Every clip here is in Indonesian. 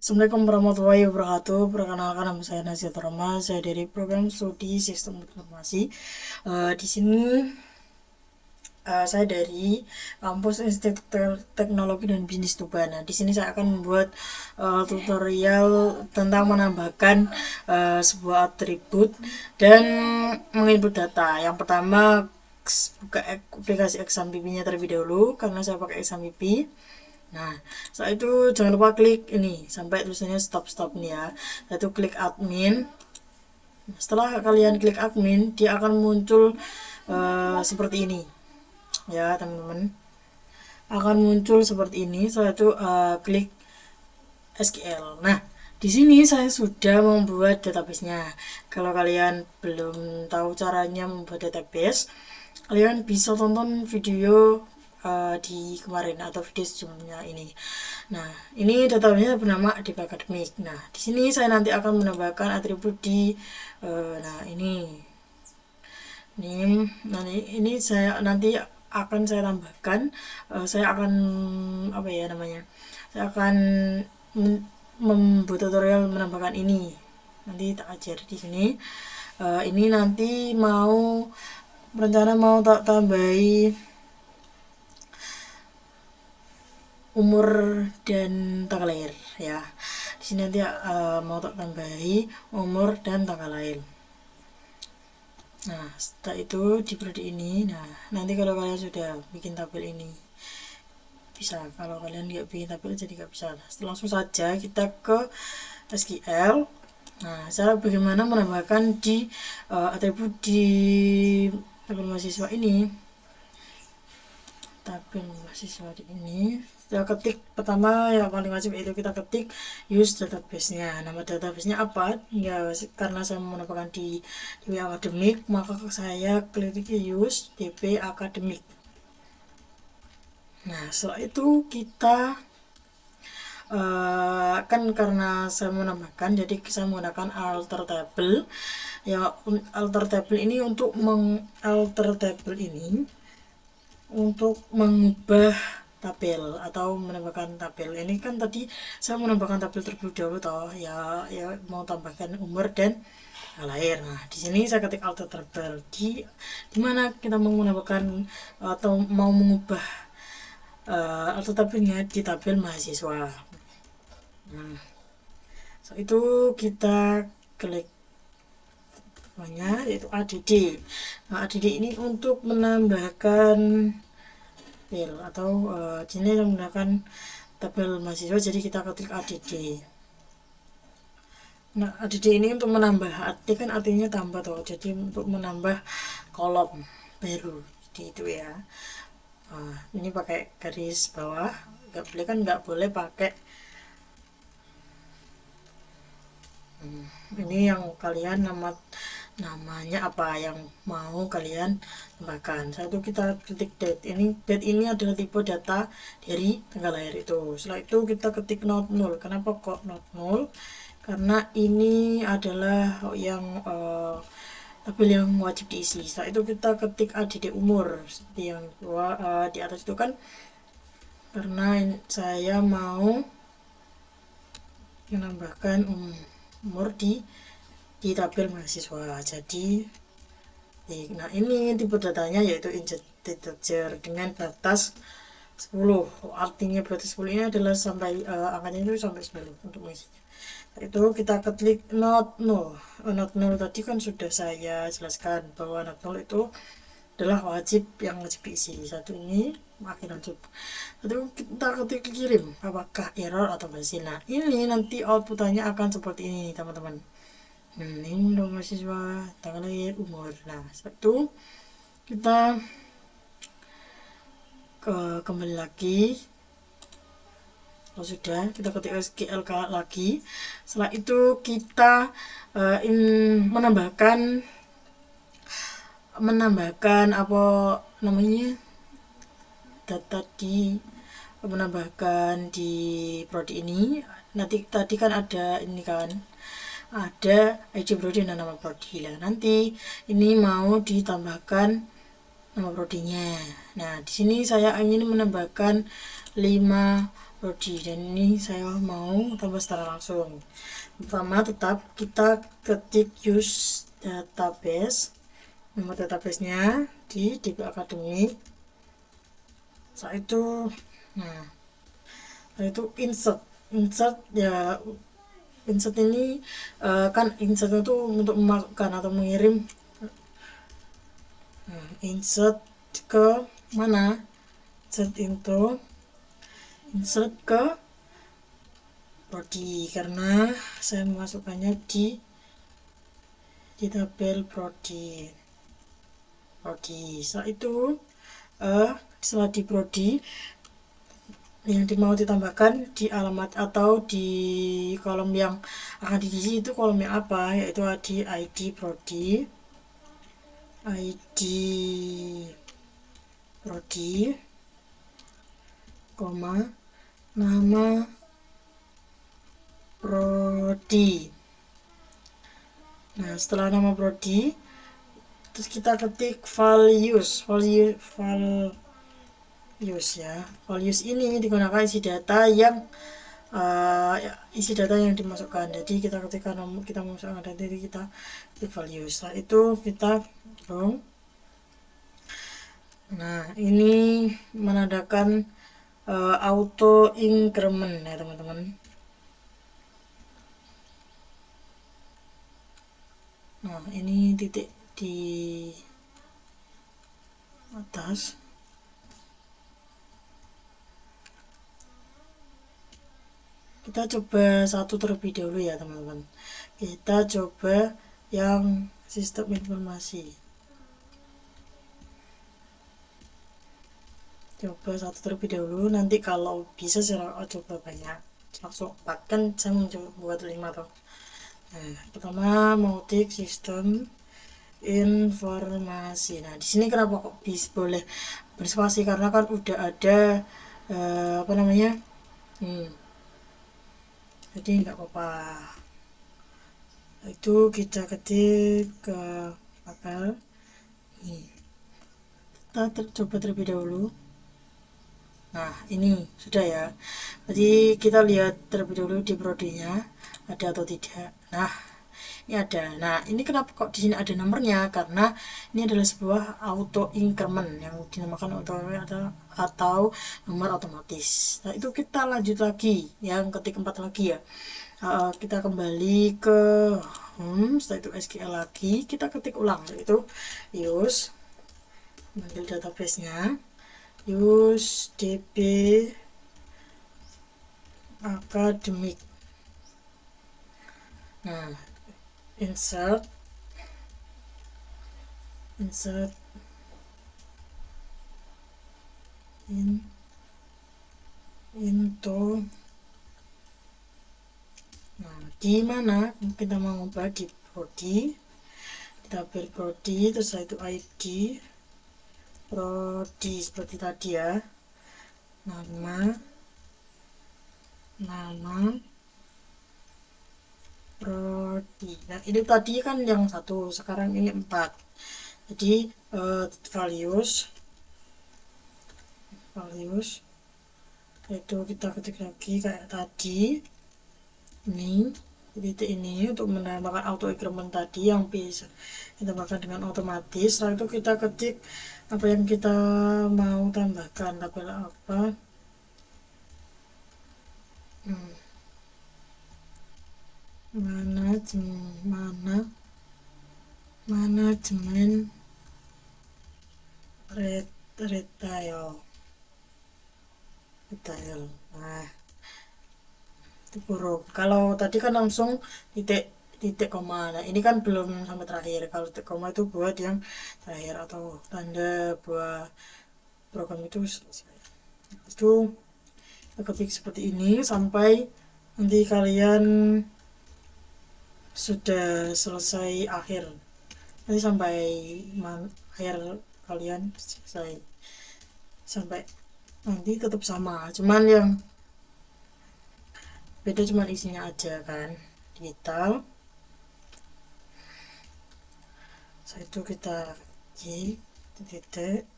Assalamualaikum warahmatullahi wabarakatuh. Perkenalkan nama saya Nazia Rama. Saya dari program studi Sistem Informasi. Di sini saya dari kampus Institut Teknologi dan Bisnis Tuban. Nah, di sini saya akan membuat tutorial tentang menambahkan sebuah atribut dan menginput data. Yang pertama, buka aplikasi Exam-PP-nya terlebih dahulu karena saya pakai Exam-PP. Nah, setelah itu jangan lupa klik ini sampai tulisannya stop nih ya. Setelah itu klik admin. Setelah kalian klik admin, dia akan muncul seperti ini ya teman-teman, akan muncul seperti ini. Setelah itu klik SQL. Nah, di sini saya sudah membuat database-nya. Kalau kalian belum tahu caranya membuat database, kalian bisa tonton video di kemarin atau video sebelumnya ini. Nah, ini database bernama Deep Academic. Nah, di sini saya nanti akan menambahkan atribut di nah ini ini saya nanti akan saya tambahkan, saya akan apa ya namanya, saya akan membuat tutorial menambahkan ini, nanti tak ajar di sini. Ini nanti rencana mau tak tambahi umur dan tanggal lahir ya. Di sini nanti mau tak tambahi umur dan tanggal lahir. Nah, setelah itu di periode ini, nah nanti kalau kalian sudah bikin tabel ini bisa, kalau kalian nggak bikin tabel jadi nggak bisa. Langsung saja kita ke SQL. Nah, cara bagaimana menambahkan di atribut di tabel mahasiswa ini. Tabel mahasiswa ini kita ketik pertama yang paling wajib itu kita ketik use database-nya. Nama database-nya apa ya, karena saya menambahkan di DB Academic maka saya klik use DB Academic. Nah, setelah itu kita kan karena saya menambahkan, jadi saya menggunakan alter table ya. Alter table ini untuk mengubah tabel atau menambahkan tabel. Ini kan tadi saya menambahkan tabel terlebih dahulu toh ya, mau tambahkan umur dan lahir. Nah, di sini saya ketik alter table di dimana kita mau menambahkan atau mau mengubah alter tabelnya di tabel mahasiswa. Nah, so itu kita klik namanya yaitu ADD. Nah, ADD ini untuk menambahkan tabel atau jenis yang menggunakan tabel mahasiswa, jadi kita ketik ADD. Nah, ADD ini untuk menambah, arti kan artinya tambah toh, jadi untuk menambah kolom baru jadi itu ya. Ini pakai garis bawah, nggak boleh pakai ini yang kalian namanya apa yang mau kalian tambahkan. Satu kita ketik date. Ini adalah tipe data dari tanggal lahir itu. Setelah itu kita ketik not null. Kenapa kok not null? Karena ini adalah yang tabel yang wajib diisi. Setelah itu kita ketik ADD umur seperti yang di atas itu kan, karena saya mau menambahkan umur di tabel mahasiswa. Jadi nah ini tipe datanya yaitu integer dengan batas 10. Artinya batas 10 ini adalah sampai angkanya itu sampai 10 untuk mengisinya. Itu kita klik not null. Not null tadi kan sudah saya jelaskan bahwa not null itu adalah yang wajib diisi. Satu ini makin lanjut. Lalu kita ketik kirim apakah error atau berhasil. Nah, ini nanti outputannya akan seperti ini teman-teman. Ini dong mahasiswa, tanggal lahir, umur. Nah, itu kita kembali lagi. Kalau sudah, kita ketik SQL lagi. Setelah itu kita menambahkan apa namanya data menambahkan di prodi ini. Nanti tadi kan ada ini kan, ada ID prodi dan nama prodi lah. Nanti ini mau ditambahkan nama prodinya. Nah, di sini saya ingin menambahkan 5 prodi, dan ini saya mau tambah secara langsung. Pertama, tetap kita ketik use database, nomor databasenya di DB Academy. Saat itu, nah, saat itu insert ya. Insert ini kan insert itu untuk memasukkan atau mengirim. Insert ke mana? Insert ke prodi, karena saya memasukkannya di tabel prodi. Setelah itu setelah di prodi, yang mau ditambahkan di alamat atau di kolom yang akan diisi itu kolomnya apa, yaitu di ID prodi, koma, nama prodi. Nah, setelah nama prodi, terus kita ketik values ya. Values ini digunakan isi data yang dimasukkan. Jadi kita ketika kita memasukkan data, jadi kita ketik values. Setelah itu kita dong. Nah, ini menandakan auto increment ya teman-teman. Nah, ini titik di atas. Kita coba satu terlebih dahulu ya teman-teman. Kita coba yang sistem informasi. Coba satu terlebih dahulu, nanti kalau bisa saya coba banyak, langsung 4, kan saya mau coba buat 5 toh. Nah, pertama multi sistem informasi. Nah, di sini kenapa kok bisa boleh berspasi, karena kan udah ada apa namanya, jadi nggak apa-apa. Itu kita ketik ke bakal ini. Kita coba terlebih dahulu. Nah, ini sudah ya. Jadi kita lihat terlebih dahulu di prodinya ada atau tidak. Nah, ini ada. Nah, ini kenapa kok di sini ada nomornya? Karena ini adalah sebuah auto increment yang dinamakan auto atau nomor otomatis. Nah, itu kita lanjut lagi yang ketik 4 lagi ya. Kita kembali ke setelah itu SQL lagi, kita ketik ulang, yaitu use, ambil database-nya, use DB Academic. Nah, insert into. Nah, di mana kita mau ubah? Di prodi, tabel prodi, terus itu ID prodi seperti tadi ya. Nama prodi. Nah, ini tadi kan yang 1, sekarang ini 4. Jadi values itu kita ketik lagi kayak tadi. Ini titik ini untuk menambahkan auto increment tadi yang bisa ditambahkan dengan otomatis. Setelah itu kita ketik apa yang kita mau tambahkan, tabel apa, manajemen retail. Nah, itu huruf. Kalau tadi kan langsung titik koma. Nah, ini kan belum sampai terakhir. Kalau titik koma itu buat yang terakhir atau tanda buat program itu selesai. Itu ketik seperti ini sampai nanti kalian sudah selesai akhir. Nanti sampai akhir kalian selesai, sampai nanti tetap sama, cuman yang beda cuma isinya aja kan, digital. Setelah itu kita titik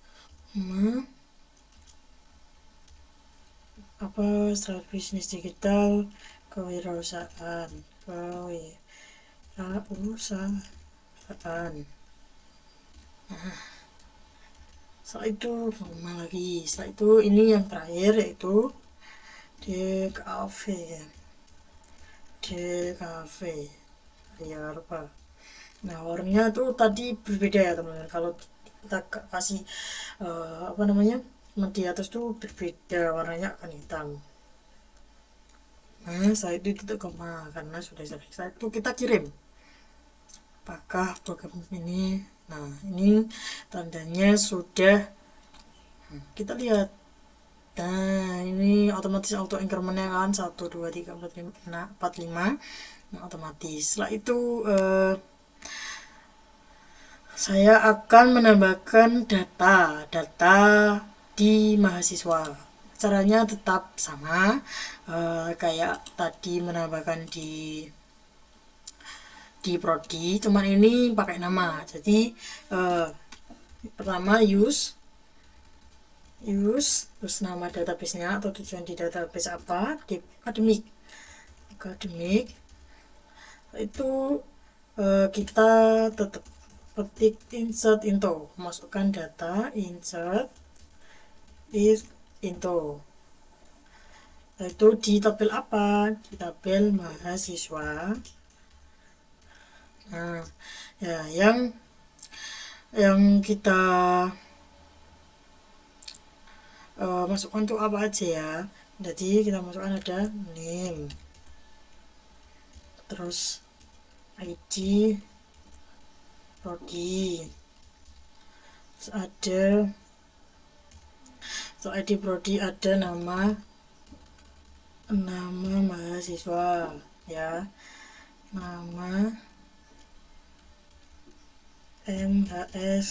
apa strategi bisnis digital kewirausahaan. Setelah itu kemana lagi, setelah itu ini yang terakhir yaitu DKV ya. DKV ya apa. Nah warnanya tuh tadi berbeda ya teman-teman. Kalau kita kasih apa namanya, di atas tuh berbeda warnanya, akan hitam. Nah saya itu tidak koma karena sudah selesai itu kita kirim. Apakah program ini, nah ini tandanya sudah, kita lihat. Nah ini otomatis auto incrementnya kan 1 2 3 4 5 4 5. Nah, otomatis setelah itu saya akan menambahkan data di mahasiswa. Caranya tetap sama kayak tadi menambahkan di prodi, cuman ini pakai nama. Jadi pertama use terus nama database-nya atau tujuan di database apa, di akademik itu kita tetap ketik insert into, masukkan data insert into. Itu di tabel apa, di tabel mahasiswa. Nah ya yang kita masukkan tuh apa aja ya. Jadi kita masukkan ada name, terus ID prodi, terus ada ID prodi, ada nama mahasiswa ya, nama MHS,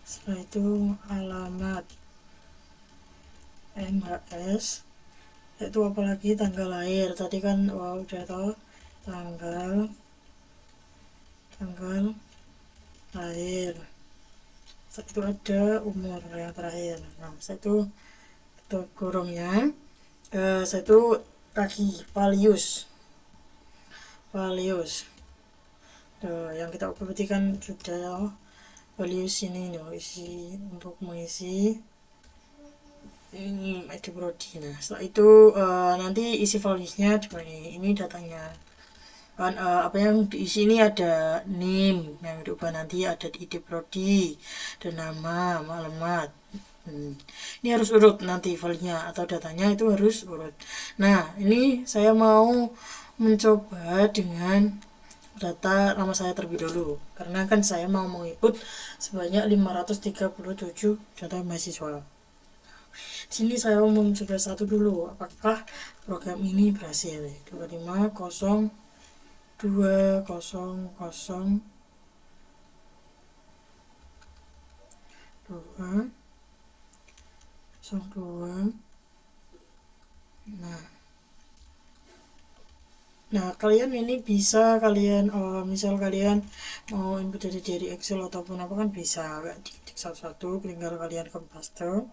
setelah itu alamat MHS, itu apalagi tanggal lahir tadi kan udah tahu, tanggal lahir. Setelah itu ada umur yang terakhir. Nah setelah itu kurungnya setelah itu lagi values yang kita berarti kan sudah values ini loh, isi untuk mengisi ID prodi. Nah setelah itu nanti isi valuesnya cuma ini datanya kan, apa yang diisi ini ada name yang diubah, nanti ada ID prodi dan nama alamat. Ini harus urut nanti filenya atau datanya itu harus urut. Nah ini saya mau mencoba dengan data nama saya terlebih dulu karena kan saya mau mengikut sebanyak 537 data mahasiswa. Sini saya mau mencoba satu dulu, apakah program ini berhasil. 250 200 2 nah kalian ini bisa kalian misal kalian mau input dari Excel ataupun apa kan bisa di satu-satu, tinggal kalian paste.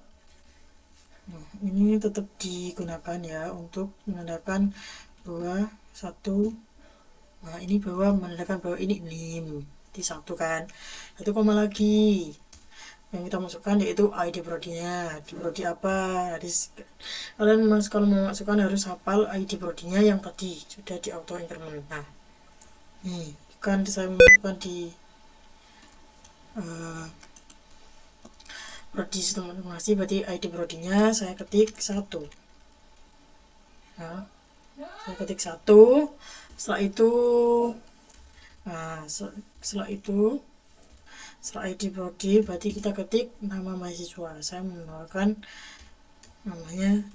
Nah ini tetap digunakan ya untuk menandakan bahwa satu, nah ini bahwa menandakan bahwa ini name di satu kan. Itu koma lagi yang kita masukkan yaitu ID prodinya, di prodi apa. Jadi kalian kalau mau masukkan harus hafal ID prodinya yang tadi sudah di auto increment. Nah nih kan saya masukkan di prodi sistem informasi, berarti ID prodinya saya ketik 1. Nah saya ketik 1. Setelah itu setelah ID prodi berarti kita ketik nama mahasiswa. Saya menambahkan namanya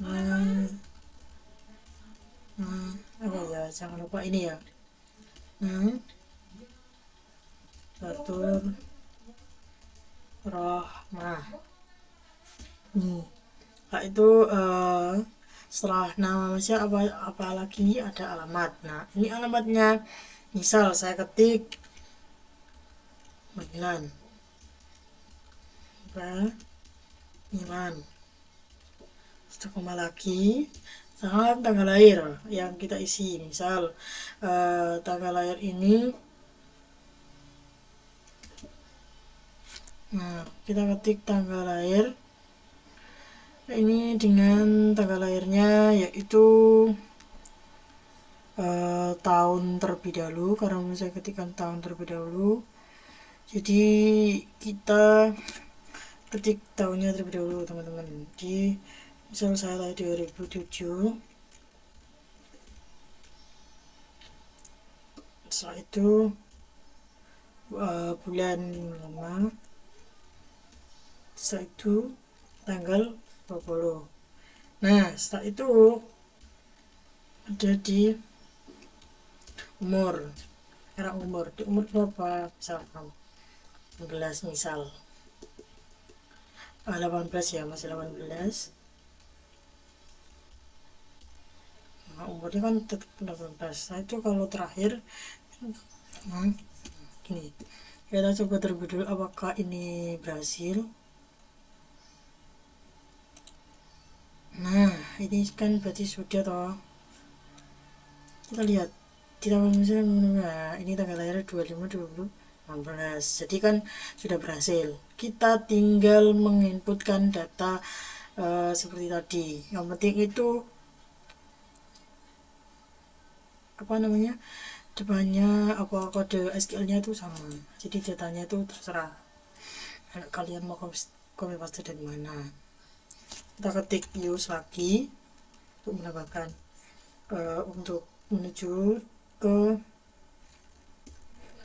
apa ya, jangan lupa ini ya, Fatur Rohmah. Nah itu setelah nama mahasiswa apa lagi, ada alamat. Nah ini alamatnya, misal saya ketik Milan. 1 lagi sama tanggal lahir yang kita isi. Misal tanggal lahir ini, nah kita ketik tanggal lahir ini dengan tanggal lahirnya yaitu tahun terlebih dahulu, karena saya ketikkan tahun terlebih dahulu, jadi kita ketik tahunnya terlebih dahulu teman-teman. Di misal saya lahir 2007, setelah itu bulan 5, setelah itu tanggal 20. Nah setelah itu ada di umur, era umur, di umur berapa misalkan 18, misal 18 ya, masih 18. Nah, umurnya kan tetap 18. Nah itu kalau terakhir, nah gini, kita coba terlebih dulu apakah ini berhasil. Nah ini kan berarti sudah toh, kita lihat di tanggal misalnya, nah, ini tanggal lahir 25/20/16, jadi kan sudah berhasil. Kita tinggal menginputkan data seperti tadi. Yang penting itu apa namanya, depannya apa, kode SQL nya itu sama, jadi datanya itu terserah kalian mau copy paste dari mana. Kita ketik use lagi untuk mendapatkan untuk menuju ke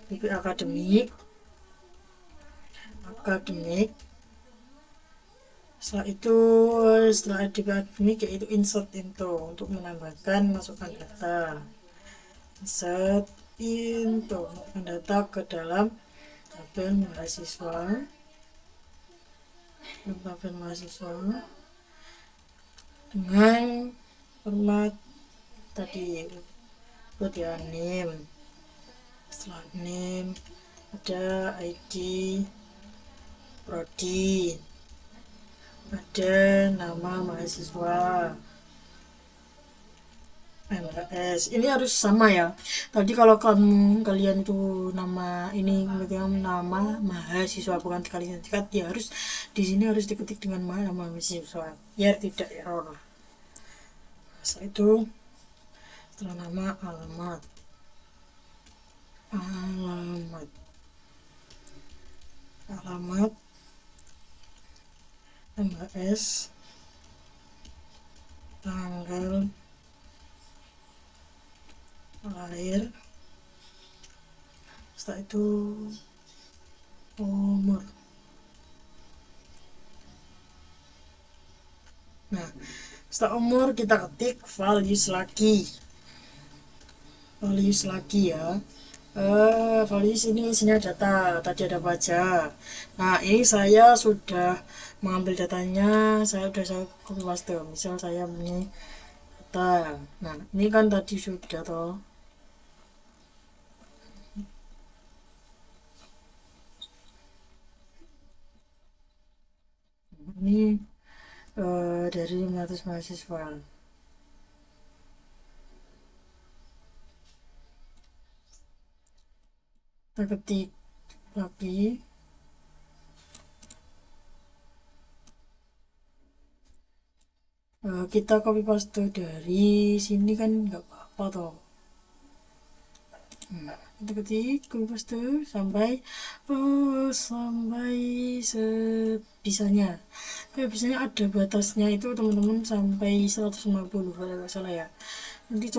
BP akademik. Setelah itu, setelah DP akademik yaitu insert into, untuk menambahkan masukkan data. Insert into, masukkan data ke dalam tabel mahasiswa, dengan format tadi. Buat ya name, setelah name ada ID prodi, ada nama mahasiswa, MHS. Ini harus sama ya. Tadi kalau kalian itu nama ini memegang nama mahasiswa bukan kalian tingkat, ya harus di sini harus diketik dengan nama mahasiswa biar tidak error. Setelah itu, setelah nama alamat MHS, tanggal lahir, setelah itu umur. Nah setelah umur kita ketik values lagi ya. Values ini isinya data, tadi ada apa aja. Nah ini saya sudah mengambil datanya, saya copy paste. Misal saya punya data, nah ini kan tadi sudah toh. Ini dari 500 mahasiswa. Kita ketik lagi, kita copy paste dari sini kan nggak apa-apa toh. Kita ketik copy paste sampai sebisanya. Biasanya ada batasnya itu teman-teman, sampai 150 kalau nggak salah ya. Nanti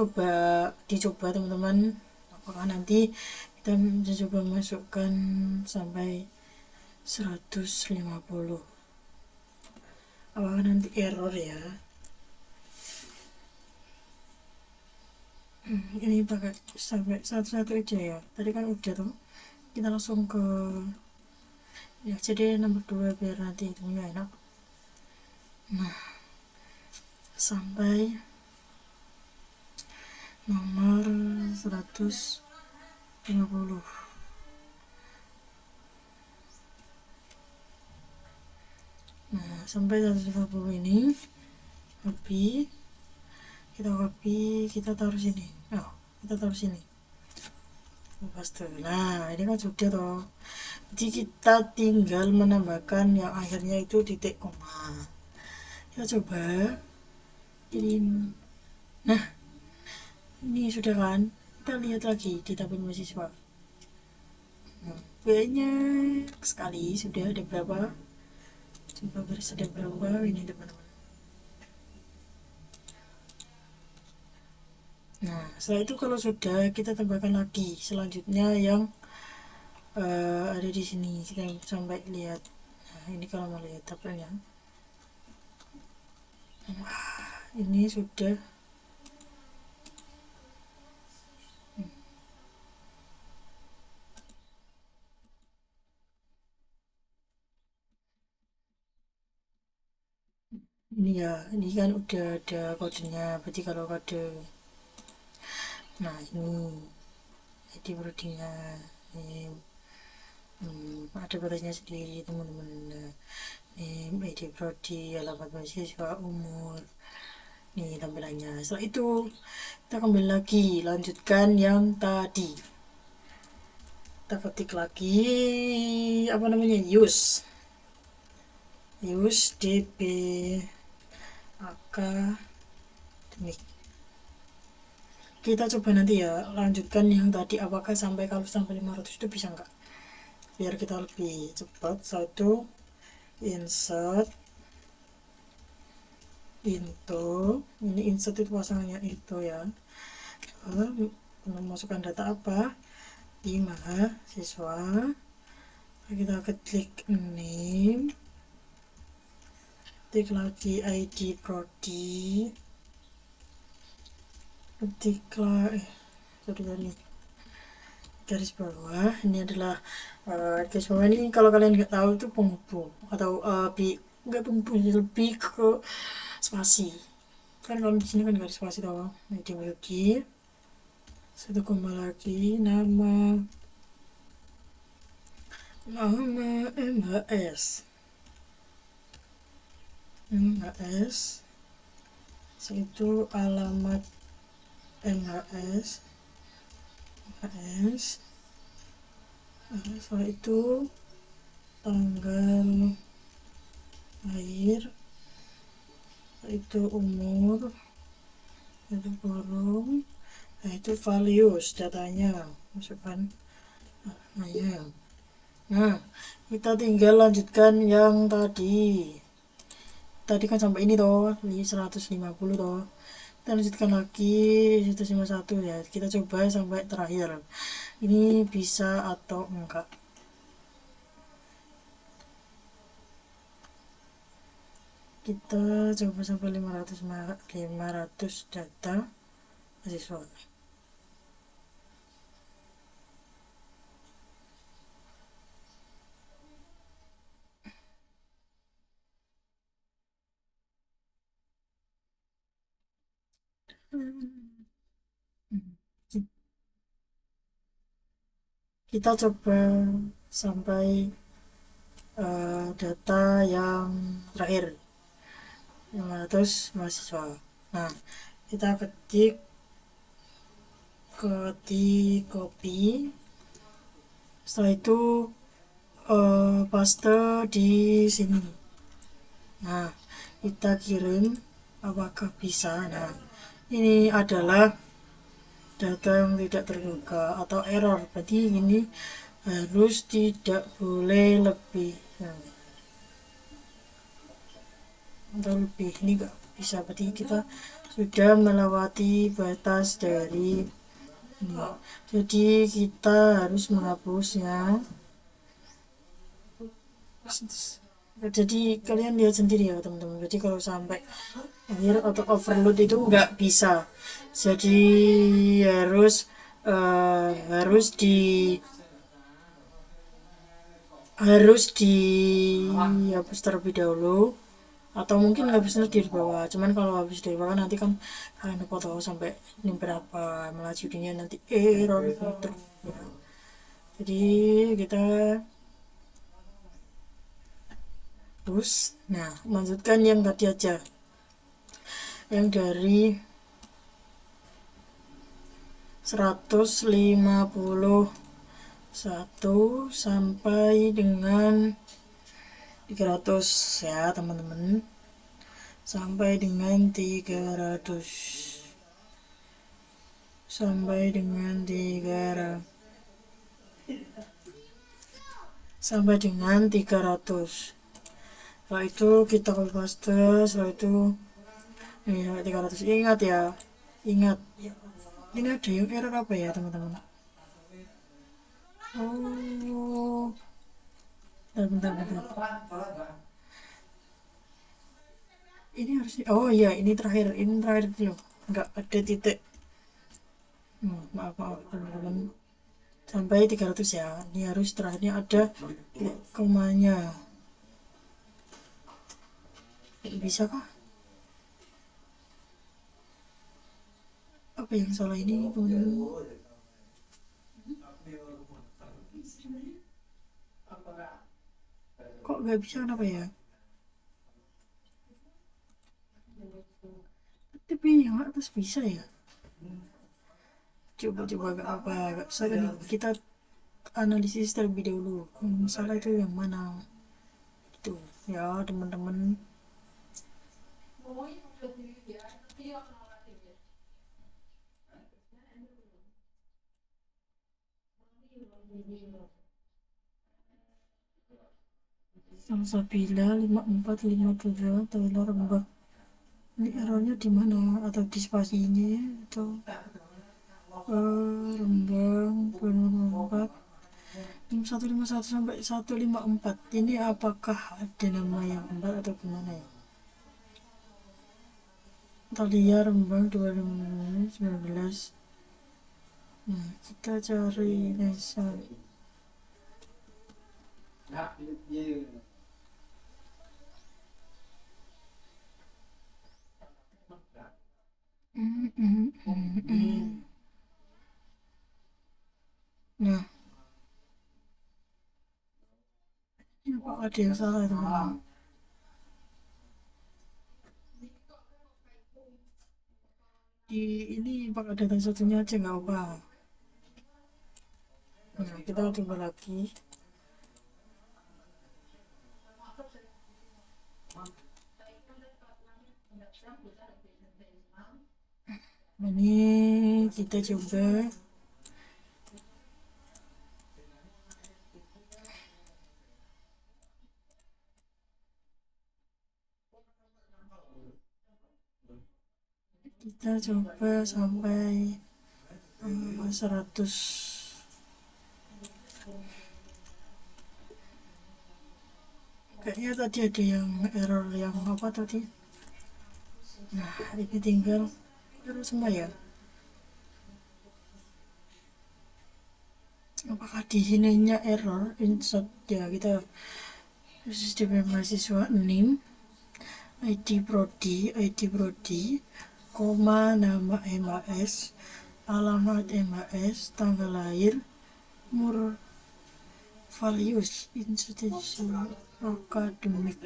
dicoba teman-teman, apakah nanti kita bisa coba masukkan sampai 150, apakah nanti error ya. Ini pakai sampai satu aja ya, tadi kan udah tuh. Kita langsung ke ya, jadi nomor 2 biar nanti hitungnya enak. Nah sampai nomor 150. Nah sampai 150 ini copy, kita taruh sini. Oh, kita taruh sini. Paste. Nah, ini kan sudah toh. Jadi kita tinggal menambahkan yang akhirnya itu titik koma. Kita coba kirim. Nah, ini sudah kan? Kita lihat lagi di tabel mahasiswa. Banyak sekali, sudah ada berapa? Coba beres ada berapa ini teman-teman. Nah, setelah itu kalau sudah kita tambahkan lagi selanjutnya yang ada di sini. Kita sampai lihat. Nah, ini kalau mau lihat tabelnya. Ini sudah ini ya, ini kan udah ada kodenya. Berarti kalau kode, nah ini ID prodinya, ini ada batasnya sendiri teman-teman. Nah, ini ID prodi, alamat mahasiswa, umur, nih tampilannya. Setelah itu kita kembali lagi lanjutkan yang tadi. Kita ketik lagi apa namanya, use dp akademik. Kita coba nanti ya lanjutkan yang tadi, apakah sampai kalau sampai 500 itu bisa enggak, biar kita lebih cepat. Satu, insert into, ini insert itu pasangannya itu ya, memasukkan data apa di mahasiswa. Kita klik name, ketik lagi ID prodi, ketik sorry garis bawah. Ini adalah garis bawah ini kalau kalian nggak tahu itu penghubung atau nggak penghubung, lebih ke spasi kan. Kalau di sini kan garis spasi tau. Nah, dimiliki satu koma lagi nama MHS itu alamat MHS. Setelah itu tanggal lahir, itu umur, itu kolom, nah itu values datanya, masukkan namanya. Nah, kita tinggal lanjutkan yang tadi kan sampai ini toh 150 toh. Kita lanjutkan lagi 151 ya. Kita coba sampai terakhir, ini bisa atau enggak. Kita coba sampai 500 data mahasiswa. Kita coba sampai data yang terakhir 500 mahasiswa. Nah, kita ketik copy, setelah itu paste di sini. Nah, kita kirim, apakah bisa. Nah, ini adalah data yang tidak terbuka atau error, berarti ini harus tidak boleh lebih. Nah, atau lebih ini enggak bisa, berarti kita sudah melewati batas dari ini. Jadi kita harus menghapusnya. Jadi kalian lihat sendiri ya teman-teman. Jadi kalau sampai akhir atau overload itu nggak bisa. Jadi harus dihapus terlebih dahulu, atau mungkin habisnya di bawah. Cuman kalau habis dari bawah nanti kan kalian lupa tahu sampai ini berapa, malah jadinya nanti error gitu. Jadi kita terus, nah lanjutkan yang tadi aja. yang dari 151 sampai dengan 300 ya teman-teman, sampai dengan 300, sampai dengan 300, sampai dengan 300. Setelah itu kita copy paste, setelah itu ini sampai 300. Ingat ya, ingat ini ada yang error apa ya teman-teman? Oh, bentar. Ini harusnya, oh iya ini terakhir loh, nggak ada titik. Maaf teman-teman, sampai 300 ya. Ini harus terakhirnya ada komanya. Bisa kah? Apa yang salah ini teman-teman? Kok nggak bisa, kenapa ya? Tapi yang atas bisa ya? Coba gak apa, gak usah nih. Kita analisis terlebih dahulu. Salah itu yang mana? Itu ya teman-teman. Salsabila 5457 Taylor Rembak. Ini errornya di mana? Atau di spasinya atau Rembang 4 151 sampai 154. Ini apakah ada nama yang 4 atau gimana ya? Talia Rembang 2019. Nah, kita cari Nesa. Nah, ini apakah ada yang salah teman-teman? Di ini apakah data satunya aja nggak apa? Nah, kita coba lagi. Ini kita coba sampai 100. Kayaknya tadi ada yang error yang apa tadi? Nah, ini tinggal error semua ya. Apakah di sininya error? Insert ya, kita sistem mahasiswa NIM, ID prodi, koma nama MAS, alamat MAS, tanggal lahir, values institusi akademik.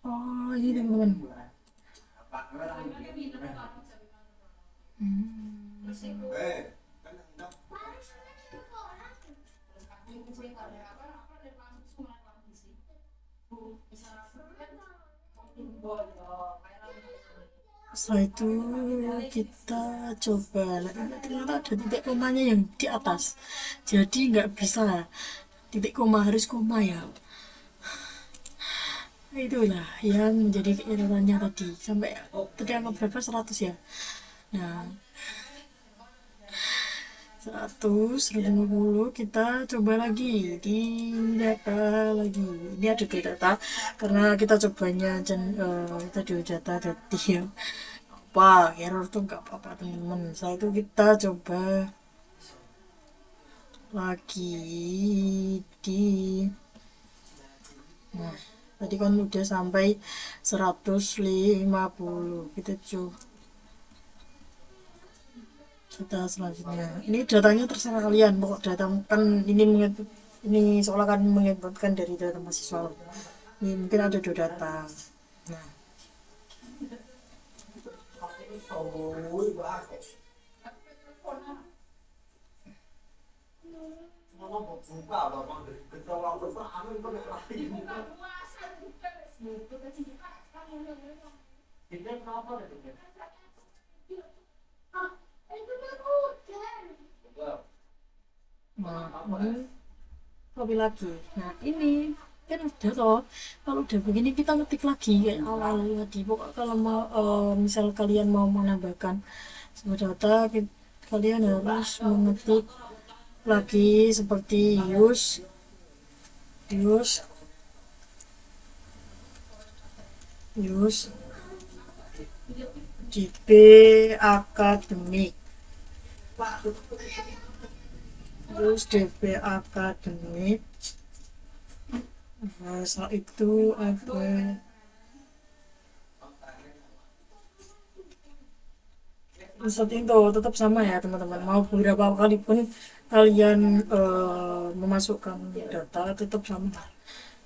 Oh ini teman-teman. Setelah itu kita coba, ternyata ada titik komanya yang di atas, jadi nggak bisa titik koma, harus koma ya. Itulah yang menjadi errorannya tadi, sampai tadi angka berapa, 100 ya. Nah 150 kita coba lagi di data lagi. Ini ada dua data karena kita cobanya kita di data jadi ya apa error tuh nggak apa-apa teman-teman. Setelah itu kita coba lagi di, nah tadi kan udah sampai 150. Kita coba data selanjutnya. Ini datanya terserah kalian, pokok data kan ini Ini seolah kan menginputkan dari data mahasiswa. Ini mungkin ada dua data. Nah, ini copy lagi. Nah, ini kan udah toh. Kalau udah begini kita ngetik lagi kayak awal tadi. Pokok kalau mau misal kalian mau menambahkan sebuah data, kalian harus mengetik lagi seperti use use DB akademik, use DB akademik. Nah, setelah itu ada setting tuh tetap sama ya teman-teman, mau beberapa kali pun kalian memasukkan data tetap sama,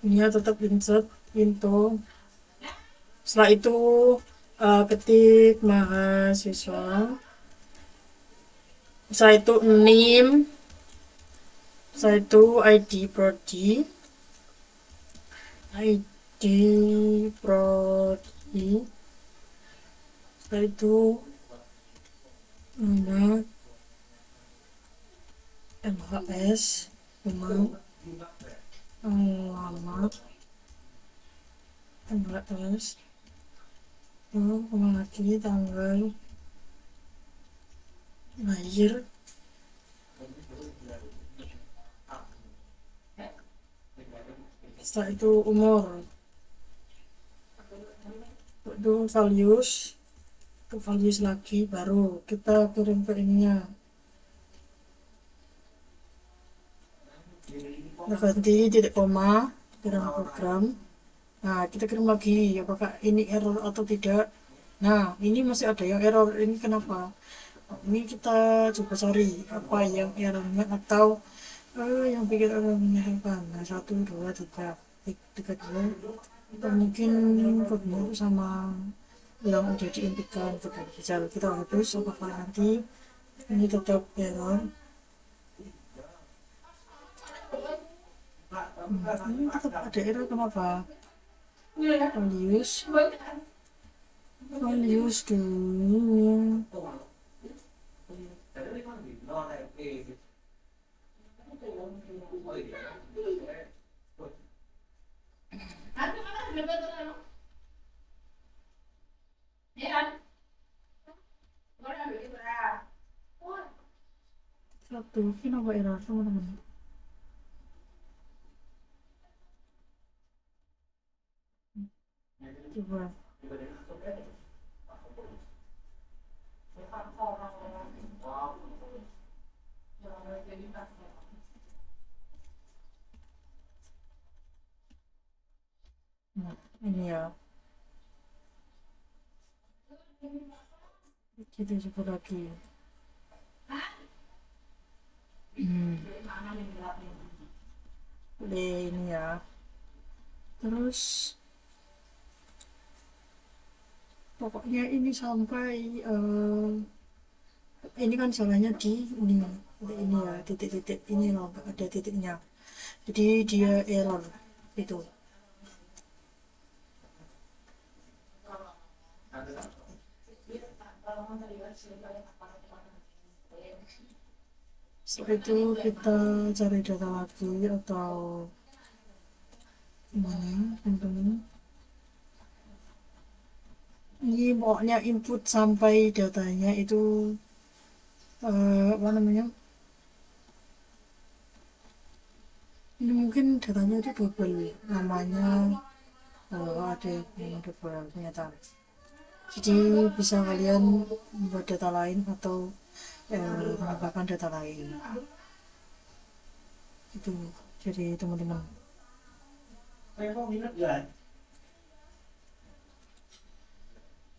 ini ya tetap insert into. Setelah itu ketik mahasiswa, setelah itu name, setelah itu ID prodi, setelah itu nama MHS, alamat MHS, lagi tanggal lahir, setelah itu umur, itu values lagi, baru kita kirim ke ininya. Kita ganti titik koma, kirim program. Nah, kita kirim lagi apakah ini error atau tidak. Nah, ini masih ada yang error, ini kenapa? Ini kita coba cari apa yang errornya atau yang bikin errornya apa. Nah, 1 2 3 3 2, atau mungkin kodenya itu sama yang udah diinputkan ke Rizal. Kita hapus apakah nanti ini tetap error. Ini tetap ada error, kenapa? Values dulu. Satu, kenapa error teman-teman? Coba. Nah, ini ya. Kita coba lagi. Ini ya. Terus pokoknya ini sampai ini kan salahnya di ini ya, titik-titik ini loh, nggak ada titiknya, jadi dia error itu. Setelah itu kita cari data lagi atau gimana teman-teman. Ini pokoknya input sampai datanya itu apa namanya, ini mungkin datanya itu double, namanya ada yang double ternyata, jadi bisa kalian membuat data lain atau menambahkan data lain itu. Jadi teman-teman,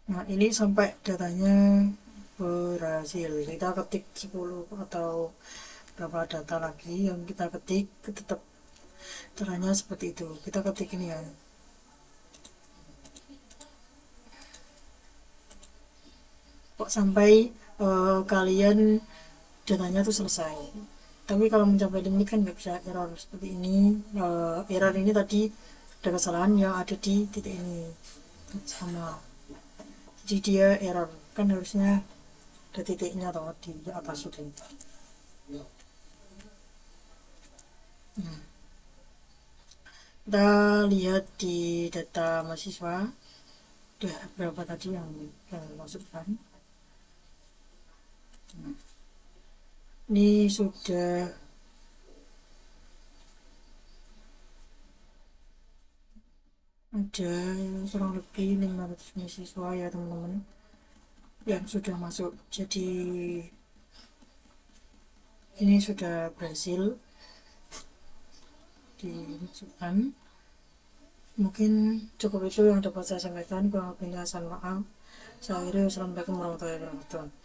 nah ini sampai datanya berhasil, kita ketik 10 atau beberapa data lagi yang kita ketik. Tetap caranya seperti itu, kita ketik ini ya, kok sampai kalian datanya tuh selesai. Tapi kalau mencapai limit kan nggak bisa error seperti ini. Error ini tadi ada kesalahan yang ada di titik ini sama, jadi dia error, kan harusnya ada titiknya atau di atas sudah. Nah, kita lihat di data mahasiswa udah berapa tadi yang masukkan. Nah, ini sudah ada kurang lebih 500 mahasiswa ya teman-teman yang sudah masuk. Jadi ini sudah berhasil dimasukkan. Mungkin cukup itu yang dapat saya sampaikan. Kurang lebihnya mohon maaf. Saya akhiri, wassalamualaikum warahmatullahi wabarakatuh.